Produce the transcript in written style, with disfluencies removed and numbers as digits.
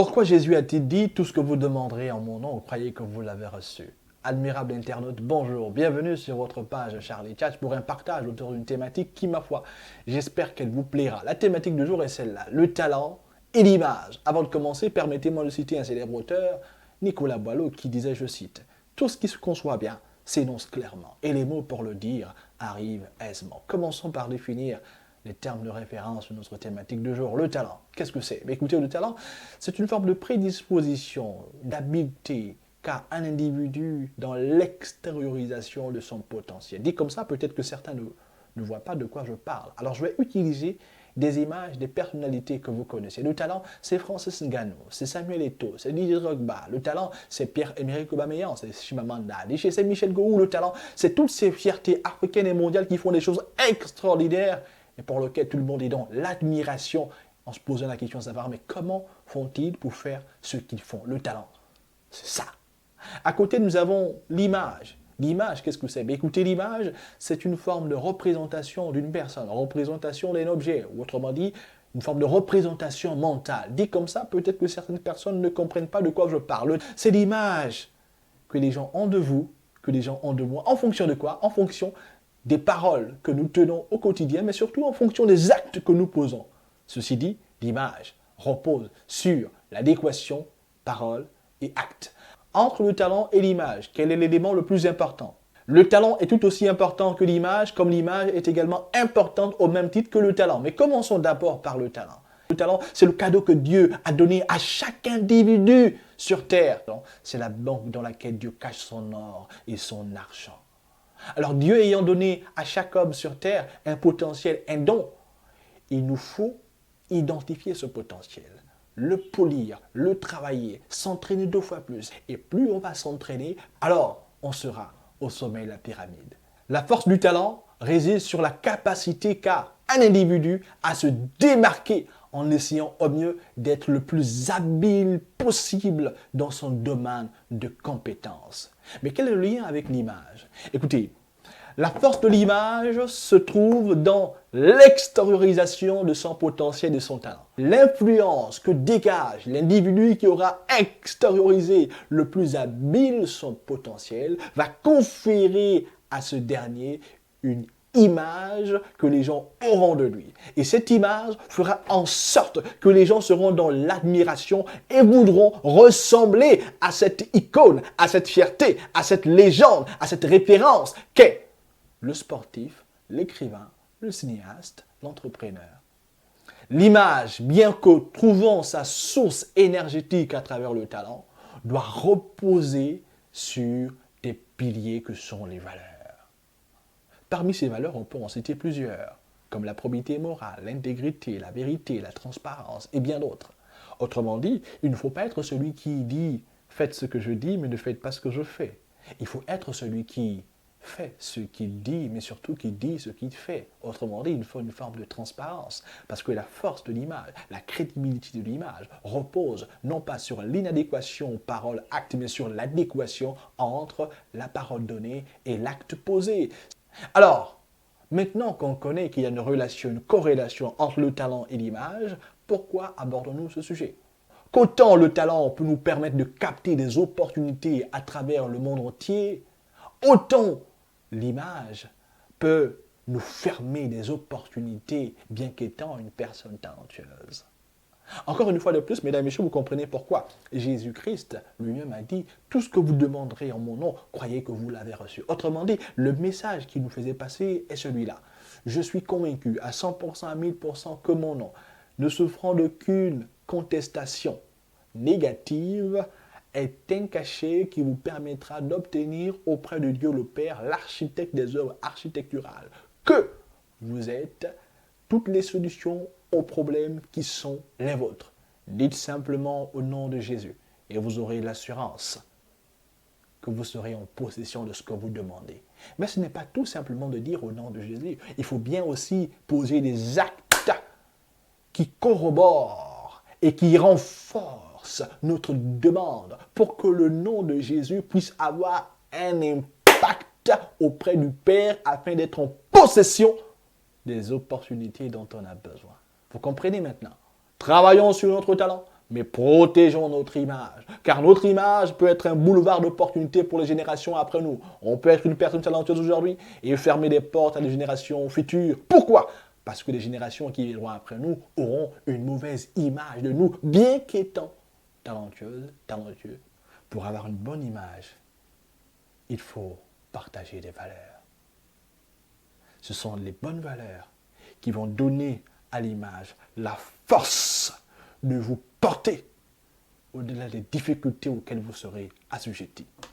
Pourquoi Jésus a-t-il dit « Tout ce que vous demanderez en mon nom, croyez que vous l'avez reçu » Admirable internaute, bonjour, bienvenue sur votre page Charlie Chat pour un partage autour d'une thématique qui, ma foi, j'espère qu'elle vous plaira. La thématique du jour est celle-là, le talent et l'image. Avant de commencer, permettez-moi de citer un célèbre auteur, Nicolas Boileau, qui disait, je cite, « Tout ce qui se conçoit bien s'énonce clairement, et les mots pour le dire arrivent aisément. » Commençons par définir les termes de référence de notre thématique du jour. Le talent, qu'est-ce que c'est? Écoutez, le talent, c'est une forme de prédisposition, d'habileté qu'a un individu dans l'extériorisation de son potentiel. Dit comme ça, peut-être que certains ne voient pas de quoi je parle. Alors, je vais utiliser des images des personnalités que vous connaissez. Le talent, c'est Francis Ngannou, c'est Samuel Eto'o, c'est Didier Drogba. Le talent, c'est Pierre-Emerick Aubameyang, c'est Chimamanda Adichie, c'est Michel Gohou. Le talent, c'est toutes ces fiertés africaines et mondiales qui font des choses extraordinaires et pour lequel tout le monde est dans l'admiration en se posant la question de savoir, mais comment font-ils pour faire ce qu'ils font? Le talent, c'est ça. À côté, nous avons l'image. L'image, qu'est-ce que c'est? Écoutez, l'image, c'est une forme de représentation d'une personne, représentation d'un objet, ou autrement dit, une forme de représentation mentale. Dit comme ça, peut-être que certaines personnes ne comprennent pas de quoi je parle. C'est l'image que les gens ont de vous, que les gens ont de moi. En fonction de quoi? En fonction des paroles que nous tenons au quotidien, mais surtout en fonction des actes que nous posons. Ceci dit, l'image repose sur l'adéquation parole et acte. Entre le talent et l'image, quel est l'élément le plus important? Le talent est tout aussi important que l'image, comme l'image est également importante au même titre que le talent. Mais commençons d'abord par le talent. Le talent, c'est le cadeau que Dieu a donné à chaque individu sur terre. C'est la banque dans laquelle Dieu cache son or et son argent. Alors Dieu ayant donné à chaque homme sur terre un potentiel, un don, il nous faut identifier ce potentiel, le polir, le travailler, s'entraîner 2 fois plus. Et plus on va s'entraîner, alors on sera au sommet de la pyramide. La force du talent réside sur la capacité qu'a un individu à se démarquer en essayant au mieux d'être le plus habile possible dans son domaine de compétences. Mais quel est le lien avec l'image? Écoutez, la force de l'image se trouve dans l'extériorisation de son potentiel et de son talent. L'influence que dégage l'individu qui aura extériorisé le plus habile son potentiel va conférer à ce dernier une image que les gens auront de lui. Et cette image fera en sorte que les gens seront dans l'admiration et voudront ressembler à cette icône, à cette fierté, à cette légende, à cette référence qu'est le sportif, l'écrivain, le cinéaste, l'entrepreneur. L'image, bien que trouvant sa source énergétique à travers le talent, doit reposer sur des piliers que sont les valeurs. Parmi ces valeurs, on peut en citer plusieurs, comme la probité morale, l'intégrité, la vérité, la transparence et bien d'autres. Autrement dit, il ne faut pas être celui qui dit « faites ce que je dis, mais ne faites pas ce que je fais ». Il faut être celui qui fait ce qu'il dit, mais surtout qui dit ce qu'il fait. Autrement dit, il faut une forme de transparence, parce que la force de l'image, la crédibilité de l'image repose non pas sur l'inadéquation parole-acte, mais sur l'adéquation entre la parole donnée et l'acte posé. Alors, maintenant qu'on connaît qu'il y a une relation, une corrélation entre le talent et l'image, pourquoi abordons-nous ce sujet? Qu'autant le talent peut nous permettre de capter des opportunités à travers le monde entier, autant l'image peut nous fermer des opportunités bien qu'étant une personne talentueuse. Encore une fois de plus, mesdames et messieurs, vous comprenez pourquoi Jésus-Christ lui-même a dit « Tout ce que vous demanderez en mon nom, croyez que vous l'avez reçu ». Autrement dit, le message qu'il nous faisait passer est celui-là. Je suis convaincu à 100%, à 1000% que mon nom, ne souffrant d'aucune contestation négative, est un cachet qui vous permettra d'obtenir auprès de Dieu le Père, l'architecte des œuvres architecturales, que vous êtes toutes les solutions aux problèmes qui sont les vôtres. Dites simplement au nom de Jésus et vous aurez l'assurance que vous serez en possession de ce que vous demandez. Mais ce n'est pas tout simplement de dire au nom de Jésus. Il faut bien aussi poser des actes qui corroborent et qui renforcent notre demande pour que le nom de Jésus puisse avoir un impact auprès du Père afin d'être en possession des opportunités dont on a besoin. Vous comprenez maintenant? Travaillons sur notre talent, mais protégeons notre image. Car notre image peut être un boulevard d'opportunités pour les générations après nous. On peut être une personne talentueuse aujourd'hui et fermer des portes à des générations futures. Pourquoi? Parce que les générations qui viendront après nous auront une mauvaise image de nous, bien qu'étant talentueuses, talentueux. Pour avoir une bonne image, il faut partager des valeurs. Ce sont les bonnes valeurs qui vont donner à l'image la force de vous porter au-delà des difficultés auxquelles vous serez assujettis.